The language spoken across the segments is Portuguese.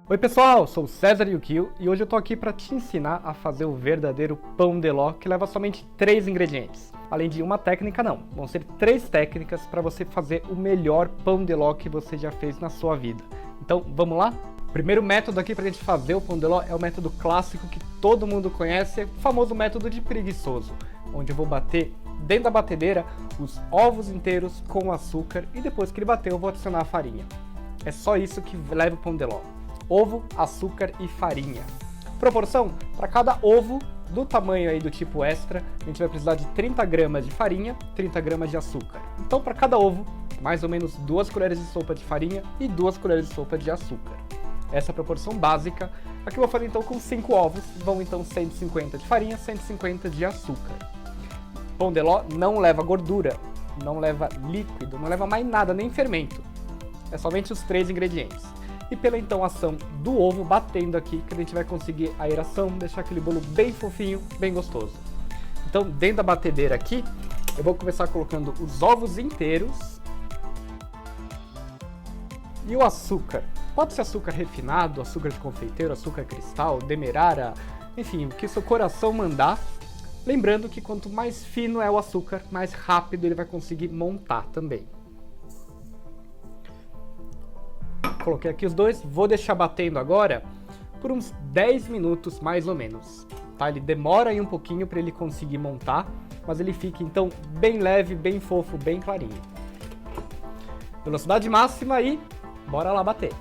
Oi pessoal, sou o César Yukio e hoje eu tô aqui para te ensinar a fazer o verdadeiro pão de ló que leva somente 3 ingredientes. Além de uma técnica não, vão ser 3 técnicas para você fazer o melhor pão de ló que você já fez na sua vida. Então vamos lá? O primeiro método aqui para a gente fazer o pão de ló é o método clássico que todo mundo conhece, o famoso método de preguiçoso, onde eu vou bater dentro da batedeira os ovos inteiros com açúcar e depois que ele bater eu vou adicionar a farinha. É só isso que leva o pão de ló. Ovo, açúcar e farinha. Proporção, para cada ovo do tamanho aí do tipo extra, a gente vai precisar de 30 gramas de farinha, 30 gramas de açúcar. Então para cada ovo, mais ou menos 2 colheres de sopa de farinha e 2 colheres de sopa de açúcar. Essa é a proporção básica. Aqui eu vou fazer então com 5 ovos, vão então 150 de farinha, 150 de açúcar. Pão de ló não leva gordura, não leva líquido, não leva mais nada, nem fermento. É somente os 3 ingredientes. E pela então ação do ovo batendo aqui, que a gente vai conseguir a aeração, deixar aquele bolo bem fofinho, bem gostoso. Então dentro da batedeira aqui, eu vou começar colocando os ovos inteiros e o açúcar. Pode ser açúcar refinado, açúcar de confeiteiro, açúcar cristal, demerara, enfim, o que seu coração mandar. Lembrando que quanto mais fino é o açúcar, mais rápido ele vai conseguir montar também. Coloquei aqui os dois, vou deixar batendo agora por uns 10 minutos mais ou menos, tá? Ele demora aí um pouquinho para ele conseguir montar, mas ele fica então bem leve, bem fofo, bem clarinho. Velocidade máxima e bora lá bater.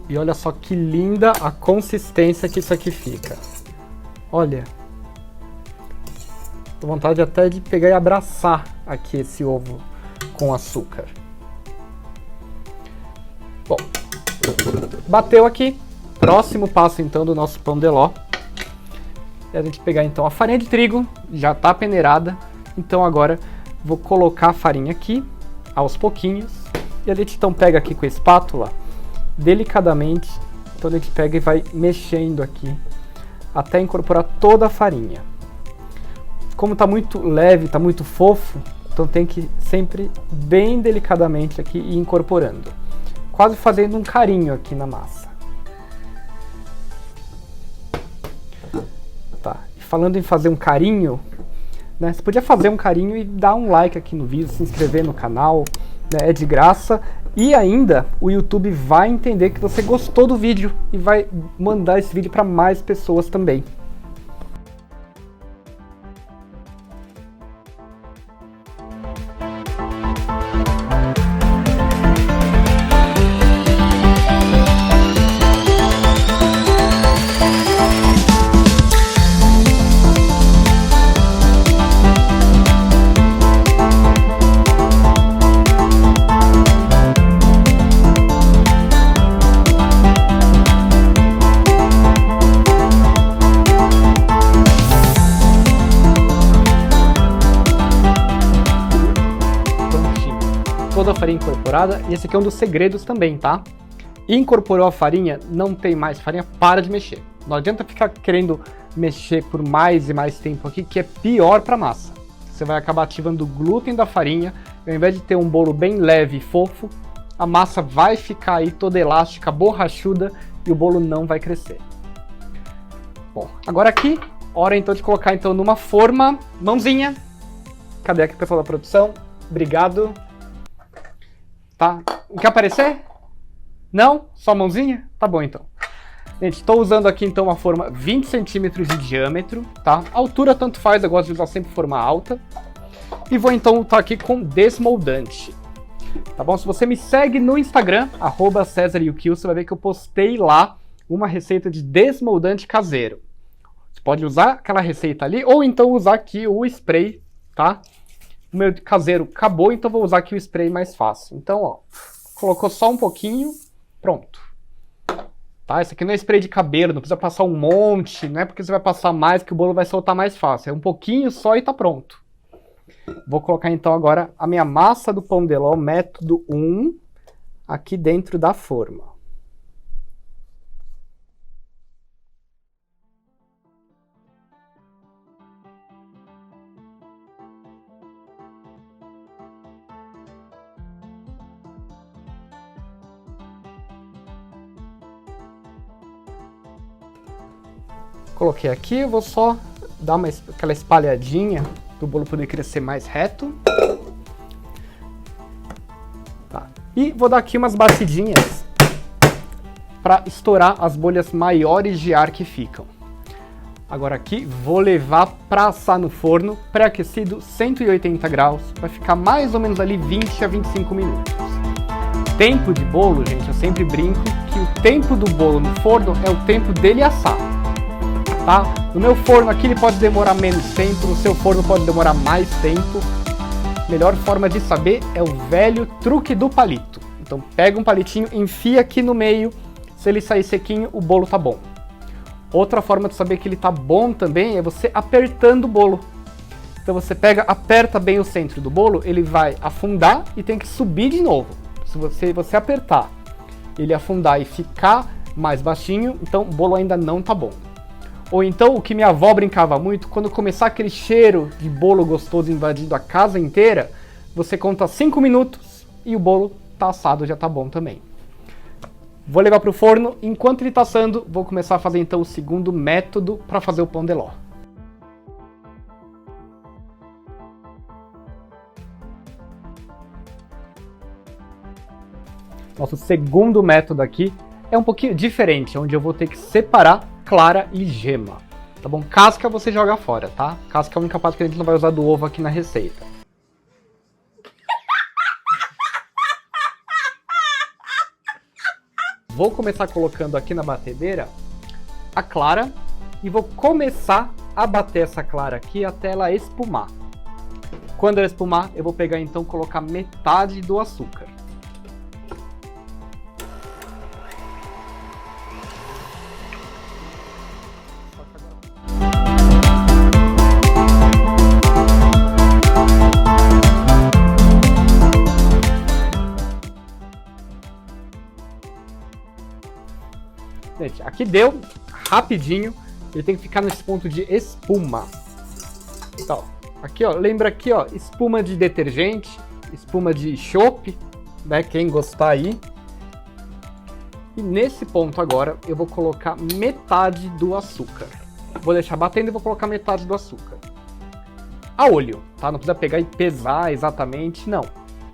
E olha só que linda a consistência que isso aqui fica. Olha. Tô vontade até de pegar e abraçar aqui esse ovo com açúcar. Bom, bateu aqui. Próximo passo então do nosso pão de ló. É a gente pegar então a farinha de trigo, já tá peneirada. Então agora vou colocar a farinha aqui, aos pouquinhos. E a gente então pega aqui com a espátula, delicadamente, então a gente pega e vai mexendo aqui até incorporar toda a farinha. Como está muito leve, está muito fofo, então tem que sempre bem delicadamente aqui ir incorporando, quase fazendo um carinho aqui na massa. Tá. E falando em fazer um carinho, né, você podia fazer um carinho e dar um like aqui no vídeo, se inscrever no canal, né, é de graça. E ainda o YouTube vai entender que você gostou do vídeo e vai mandar esse vídeo para mais pessoas também. toda a farinha incorporada e esse aqui é um dos segredos também, tá? Incorporou a farinha, não tem mais farinha, para de mexer. Não adianta ficar querendo mexer por mais e mais tempo aqui, que é pior para massa. Você vai acabar ativando o glúten da farinha, e ao invés de ter um bolo bem leve e fofo, a massa vai ficar aí toda elástica, borrachuda, e o bolo não vai crescer. Bom, agora aqui, hora então de colocar então numa forma, mãozinha. Cadê aqui o pessoal da produção? Obrigado. Tá, quer aparecer? Não? Só mãozinha? Tá bom então. Gente, estou usando aqui então uma forma 20 centímetros de diâmetro, tá? A altura tanto faz, eu gosto de usar sempre forma alta. E vou então estar aqui com desmoldante. Tá bom? Se você me segue no Instagram, @CesarYukio, você vai ver que eu postei lá uma receita de desmoldante caseiro. Você pode usar aquela receita ali, ou então usar aqui o spray, tá? O meu caseiro acabou, então vou usar aqui o spray mais fácil. Então, ó, colocou só um pouquinho, pronto. Tá? Esse aqui não é spray de cabelo, não precisa passar um monte, não é porque você vai passar mais que o bolo vai soltar mais fácil. É um pouquinho só e tá pronto. Vou colocar então agora a minha massa do pão de ló, método 1, aqui dentro da forma. Coloquei aqui, eu vou só dar aquela espalhadinha para o bolo poder crescer mais reto. Tá. E vou dar aqui umas batidinhas para estourar as bolhas maiores de ar que ficam. Agora aqui vou levar para assar no forno, pré-aquecido 180 graus, vai ficar mais ou menos ali 20 a 25 minutos. Tempo de bolo, gente, eu sempre brinco que o tempo do bolo no forno é o tempo dele assar. Tá? No meu forno aqui ele pode demorar menos tempo, no seu forno pode demorar mais tempo. Melhor forma de saber é o velho truque do palito. Então pega um palitinho, enfia aqui no meio, se ele sair sequinho, o bolo tá bom. Outra forma de saber que ele tá bom também é você apertando o bolo. Então você pega, aperta bem o centro do bolo, ele vai afundar e tem que subir de novo. Se você apertar, ele afundar e ficar mais baixinho, então o bolo ainda não tá bom. Ou então, o que minha avó brincava muito, quando começar aquele cheiro de bolo gostoso invadindo a casa inteira, você conta 5 minutos e o bolo tá assado, já tá bom também. Vou levar para o forno, enquanto ele tá assando, vou começar a fazer então o segundo método para fazer o pão de ló. Nosso segundo método aqui é um pouquinho diferente, onde eu vou ter que separar clara e gema, tá bom? Casca você joga fora, tá? Casca é a única parte que a gente não vai usar do ovo aqui na receita. Vou começar colocando aqui na batedeira a clara e vou começar a bater essa clara aqui até ela espumar. Quando ela espumar, eu vou pegar então e colocar metade do açúcar. Gente, aqui deu rapidinho, ele tem que ficar nesse ponto de espuma. Então, aqui ó, lembra aqui ó, espuma de detergente, espuma de chopp, né, quem gostar aí. E nesse ponto agora eu vou colocar metade do açúcar. Vou deixar batendo e vou colocar metade do açúcar. A olho, tá? Não precisa pegar e pesar exatamente, não.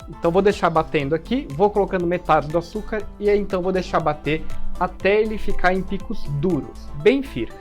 Então vou deixar batendo aqui, vou colocando metade do açúcar e aí então vou deixar bater até ele ficar em picos duros, bem firme.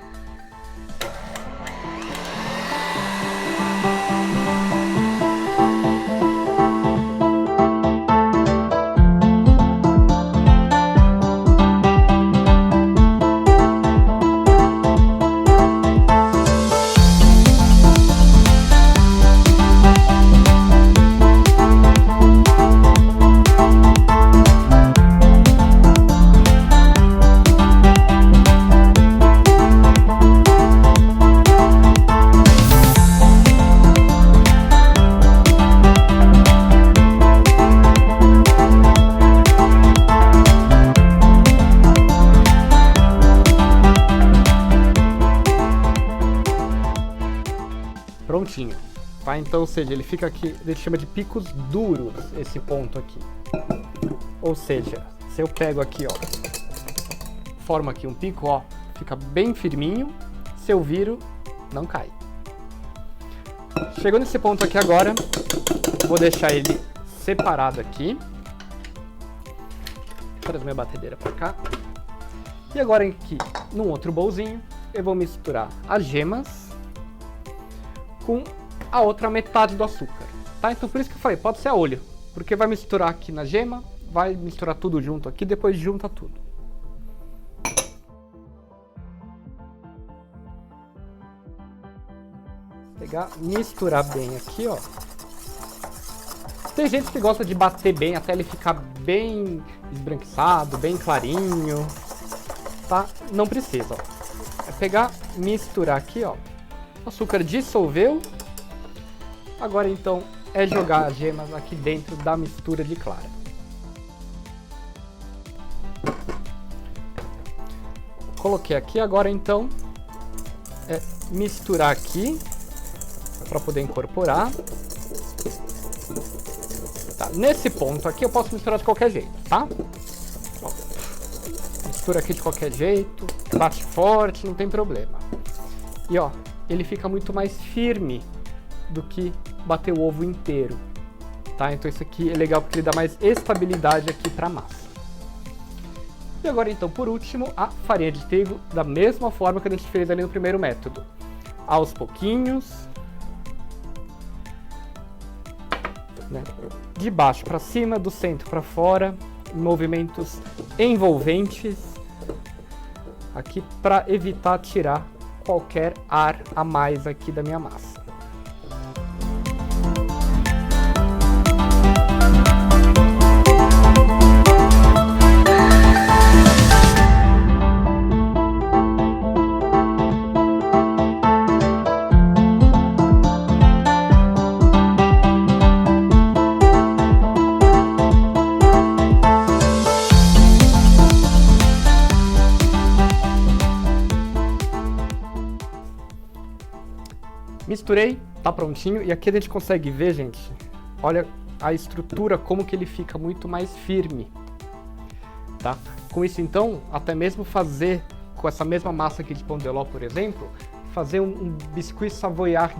prontinho. Tá? Então, ou seja, ele fica aqui, ele chama de picos duros, esse ponto aqui. Ou seja, se eu pego aqui, ó, forma aqui um pico, ó, fica bem firminho, se eu viro, não cai. Chegou nesse ponto aqui agora, vou deixar ele separado aqui. Vou trazer minha batedeira para cá. E agora aqui, num outro bowlzinho, eu vou misturar as gemas com a outra metade do açúcar, tá? Então por isso que eu falei, pode ser a olho, porque vai misturar aqui na gema, vai misturar tudo junto aqui, depois junta tudo. Pegar, misturar bem aqui, ó. Tem gente que gosta de bater bem até ele ficar bem esbranquiçado, bem clarinho, tá? Não precisa, ó. É pegar, misturar aqui, ó. O açúcar dissolveu. Agora então é jogar as gemas aqui dentro da mistura de clara. Coloquei aqui, agora então é misturar aqui para poder incorporar. Tá, nesse ponto aqui eu posso misturar de qualquer jeito, tá? Ó, mistura aqui de qualquer jeito, bate forte, não tem problema. E ó, ele fica muito mais firme do que bater o ovo inteiro, tá? Então isso aqui é legal porque ele dá mais estabilidade aqui para a massa. E agora então, por último, a farinha de trigo, da mesma forma que a gente fez ali no primeiro método. Aos pouquinhos, né? De baixo para cima, do centro para fora, movimentos envolventes, aqui para evitar tirar qualquer ar a mais aqui da minha massa. Misturei, tá prontinho, e aqui a gente consegue ver, gente, olha a estrutura, como que ele fica muito mais firme, tá? Com isso então, até mesmo fazer, com essa mesma massa aqui de pão de ló, por exemplo, fazer um biscuit savoyard.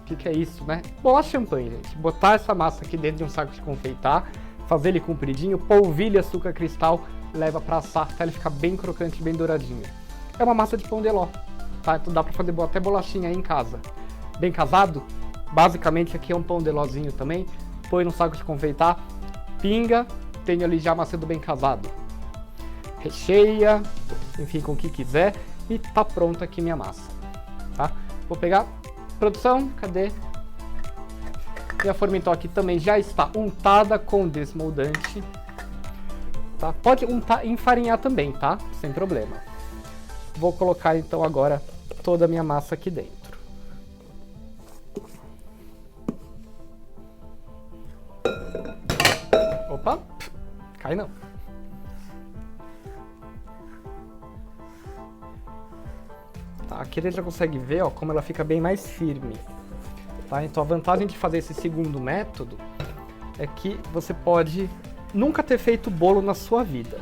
O que é isso, né? Bolacha champanhe, gente. Botar essa massa aqui dentro de um saco de confeitar, fazer ele compridinho, polvilha açúcar cristal, leva pra assar até ele ficar bem crocante, bem douradinho. É uma massa de pão de ló. Tá? Então dá pra fazer até bolachinha aí em casa. Bem casado? Basicamente aqui é um pão de lózinho também. Põe no saco de confeitar, pinga, tem ali já macedo bem casado. Recheia, enfim, com o que quiser. E tá pronta aqui minha massa. Tá? Vou pegar, produção, cadê? E a forma então aqui também já está untada com desmoldante. Tá? Pode untar e enfarinhar também, tá? Sem problema. Vou colocar então agora toda a minha massa aqui dentro. Opa, cai não. Tá, aqui a gente já consegue ver, ó, como ela fica bem mais firme. Tá? Então a vantagem de fazer esse segundo método é que você pode nunca ter feito bolo na sua vida.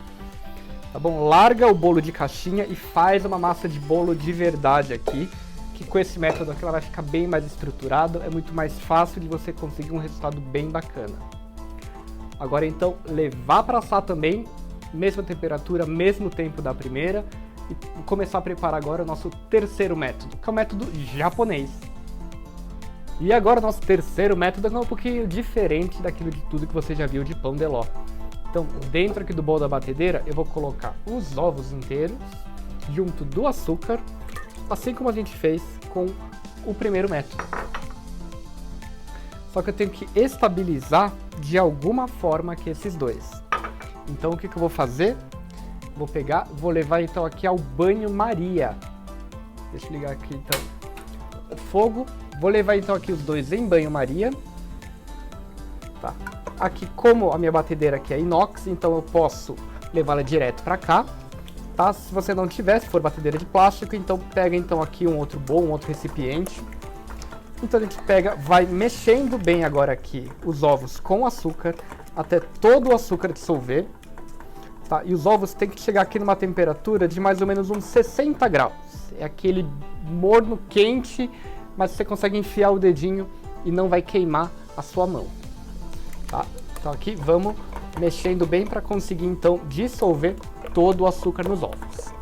Tá bom? Larga o bolo de caixinha e faz uma massa de bolo de verdade aqui, que com esse método aqui ela vai ficar bem mais estruturada, é muito mais fácil de você conseguir um resultado bem bacana. Agora então, levar para assar também, mesma temperatura, mesmo tempo da primeira, e começar a preparar agora o nosso terceiro método, que é o método japonês. E agora o nosso terceiro método é um pouquinho diferente daquilo de tudo que você já viu de pão de ló. Então, dentro aqui do bowl da batedeira, eu vou colocar os ovos inteiros, junto do açúcar, assim como a gente fez com o primeiro método. Só que eu tenho que estabilizar de alguma forma aqui esses dois. Então, o que eu vou fazer? Vou pegar, vou levar então aqui ao banho-maria. Deixa eu ligar aqui então o fogo. Vou levar então aqui os dois em banho-maria. Tá. Aqui, como a minha batedeira aqui é inox, então eu posso levá-la direto para cá, tá? Se você não tiver, se for batedeira de plástico, então pega então aqui um outro bowl, um outro recipiente, Então a gente pega, vai mexendo bem agora aqui os ovos com açúcar, até todo o açúcar dissolver. Tá? E os ovos tem que chegar aqui numa temperatura de mais ou menos uns 60 graus. É aquele morno quente, mas você consegue enfiar o dedinho e não vai queimar a sua mão. Tá? Então aqui vamos mexendo bem para conseguir então dissolver todo o açúcar nos ovos.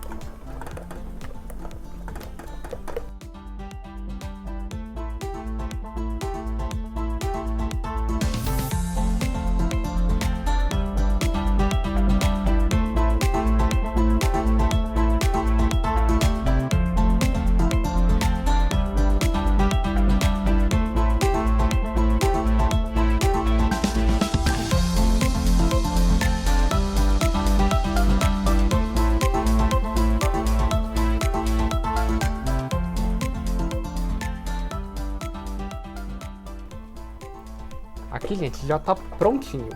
Aqui, gente, já tá prontinho,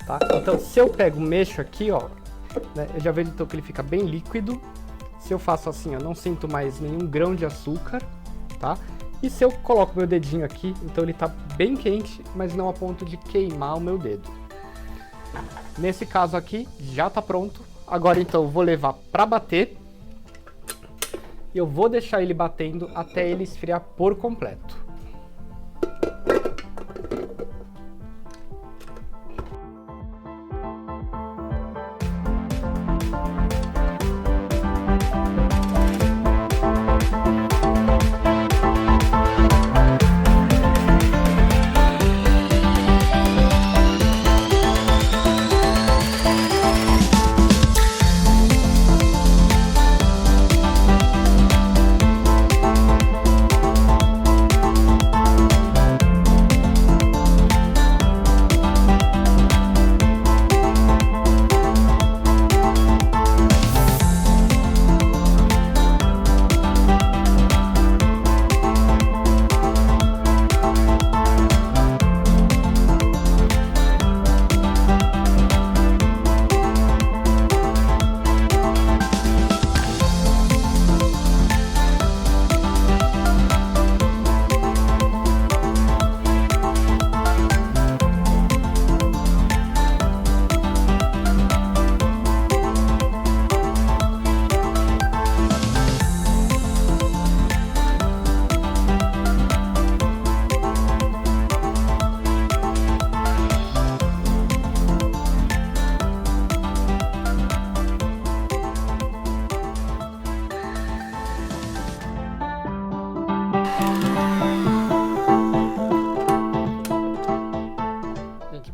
tá? Então, se eu pego, mexo aqui, ó, né, eu já vejo então que ele fica bem líquido. Se eu faço assim, eu não sinto mais nenhum grão de açúcar, tá? E se eu coloco meu dedinho aqui, então ele tá bem quente, mas não a ponto de queimar o meu dedo. Nesse caso aqui, já tá pronto. Agora, então, eu vou levar pra bater. E eu vou deixar ele batendo até ele esfriar por completo.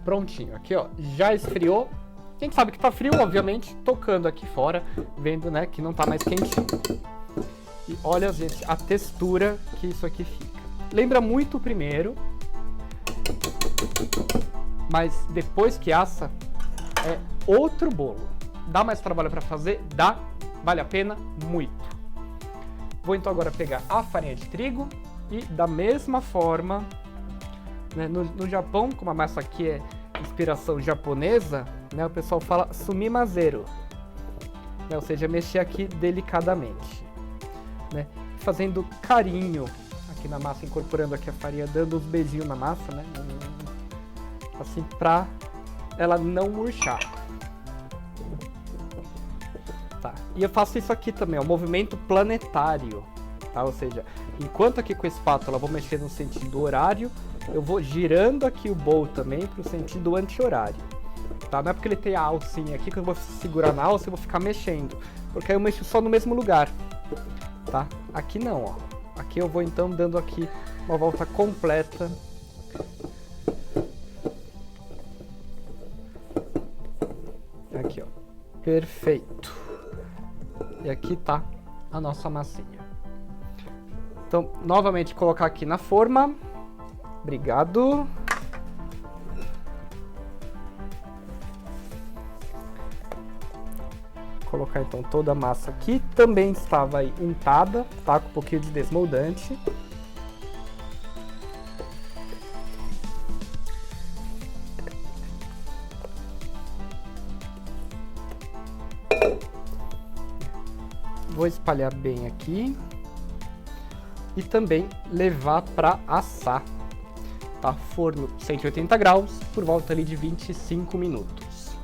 Prontinho, aqui ó, já esfriou. A gente sabe que tá frio, obviamente, tocando aqui fora, vendo, né, que não tá mais quentinho. E olha, gente, a textura que isso aqui fica. Lembra muito o primeiro, mas depois que assa, é outro bolo. Dá mais trabalho para fazer? Dá. Vale a pena? Muito. Vou então agora pegar a farinha de trigo e da mesma forma, né, no Japão, como a massa aqui é inspiração japonesa, né, o pessoal fala sumimazeru, né, ou seja, mexer aqui delicadamente, né, fazendo carinho aqui na massa, incorporando aqui a farinha, dando uns beijinhos na massa, né, assim pra ela não murchar. Tá. E eu faço isso aqui também, é um movimento planetário, tá? Ou seja, enquanto aqui com a espátula eu vou mexer no sentido horário, eu vou girando aqui o bowl também para o sentido anti-horário, tá? Não é porque ele tem a alcinha aqui que eu vou segurar na alça e vou ficar mexendo, porque aí eu mexo só no mesmo lugar, tá? Aqui não, ó. Aqui eu vou então dando aqui uma volta completa. Aqui, ó. Perfeito. E aqui tá a nossa massinha. Então, novamente colocar aqui na forma. Obrigado. Colocar então toda a massa aqui. Também estava aí untada, tá? Com um pouquinho de desmoldante. Vou espalhar bem aqui. e também levar para assar. Tá? Forno 180 graus por volta ali de 25 minutos.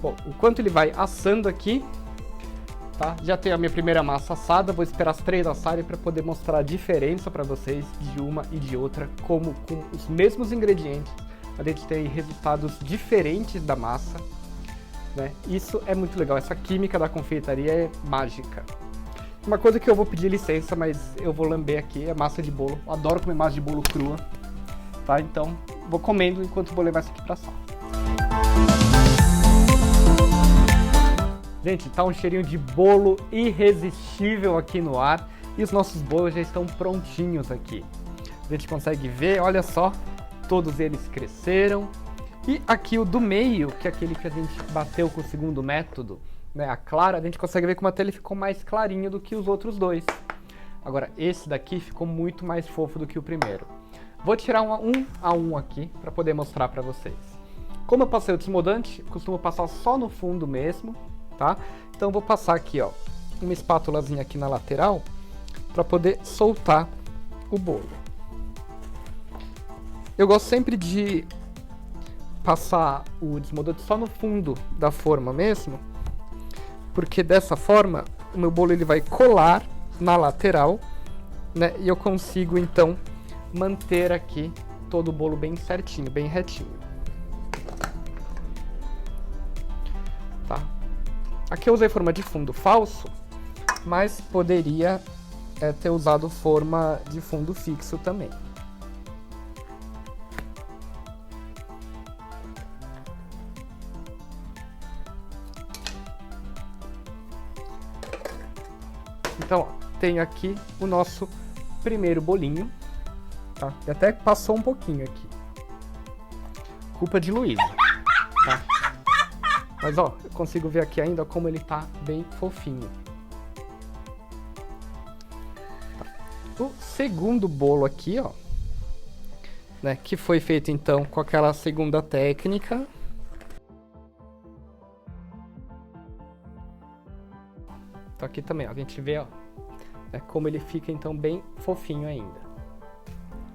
Bom, enquanto ele vai assando aqui, tá? Já tenho a minha primeira massa assada, vou esperar as 3 assarem para poder mostrar a diferença para vocês de uma e de outra, como com os mesmos ingredientes a gente tem resultados diferentes da massa, né? Isso é muito legal, essa química da confeitaria é mágica. Uma coisa que eu vou pedir licença, mas eu vou lamber aqui é massa de bolo. Eu adoro comer massa de bolo crua, tá? Então vou comendo enquanto vou levar isso aqui para assar. Gente, tá um cheirinho de bolo irresistível aqui no ar e os nossos bolos já estão prontinhos aqui. A gente consegue ver, olha só, todos eles cresceram. E aqui o do meio, que é aquele que a gente bateu com o segundo método, né, a clara, a gente consegue ver como até ele ficou mais clarinho do que os outros dois. Agora, esse daqui ficou muito mais fofo do que o primeiro. Vou tirar um a um aqui para poder mostrar para vocês. Como eu passei o desmodante, costumo passar só no fundo mesmo. Tá? Então vou passar aqui, ó, uma espátulazinha aqui na lateral para poder soltar o bolo. Eu gosto sempre de passar o desmodante só no fundo da forma mesmo, porque dessa forma o meu bolo ele vai colar na lateral, né? E eu consigo então manter aqui todo o bolo bem certinho, bem retinho. Tá? Aqui eu usei forma de fundo falso, mas poderia ter usado forma de fundo fixo também. Então, ó, tenho aqui o nosso primeiro bolinho, tá? E até passou um pouquinho aqui. Culpa de Luísa, tá? Mas ó, eu consigo ver aqui ainda como ele tá bem fofinho. Tá. O segundo bolo aqui, ó, né, que foi feito então com aquela segunda técnica. Então aqui também, ó, a gente vê, ó, né, como ele fica então bem fofinho ainda.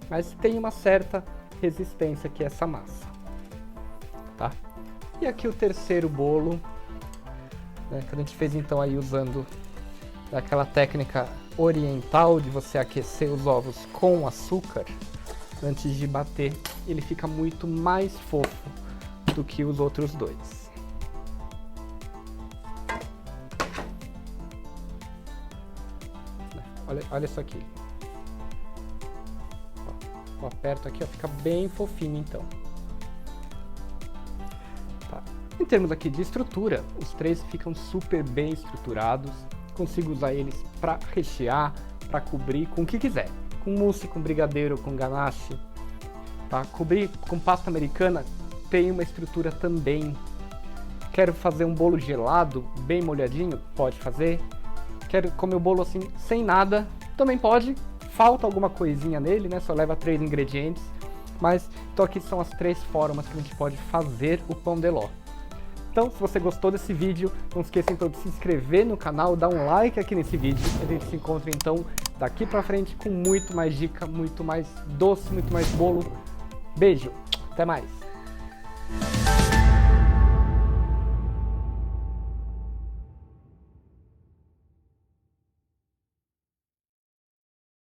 Mas tem uma certa resistência aqui essa massa, tá? E aqui o terceiro bolo, né, que a gente fez então aí usando aquela técnica oriental de você aquecer os ovos com açúcar antes de bater. Ele fica muito mais fofo do que os outros dois. Olha isso aqui. Ó, eu aperto aqui, ó, fica bem fofinho então. Em termos aqui de estrutura, os três ficam super bem estruturados. Consigo usar eles para rechear, para cobrir com o que quiser. Com mousse, com brigadeiro, com ganache. Tá? Cobrir com pasta americana tem uma estrutura também. Quero fazer um bolo gelado, bem molhadinho? Pode fazer. Quero comer o bolo assim, sem nada? Também pode. Falta alguma coisinha nele, né? Só leva 3 ingredientes. Mas, então aqui são as 3 formas que a gente pode fazer o pão de ló. Então, se você gostou desse vídeo, não esqueça então de se inscrever no canal, dar um like aqui nesse vídeo. A gente se encontra então daqui pra frente com muito mais dica, muito mais doce, muito mais bolo. Beijo, até mais!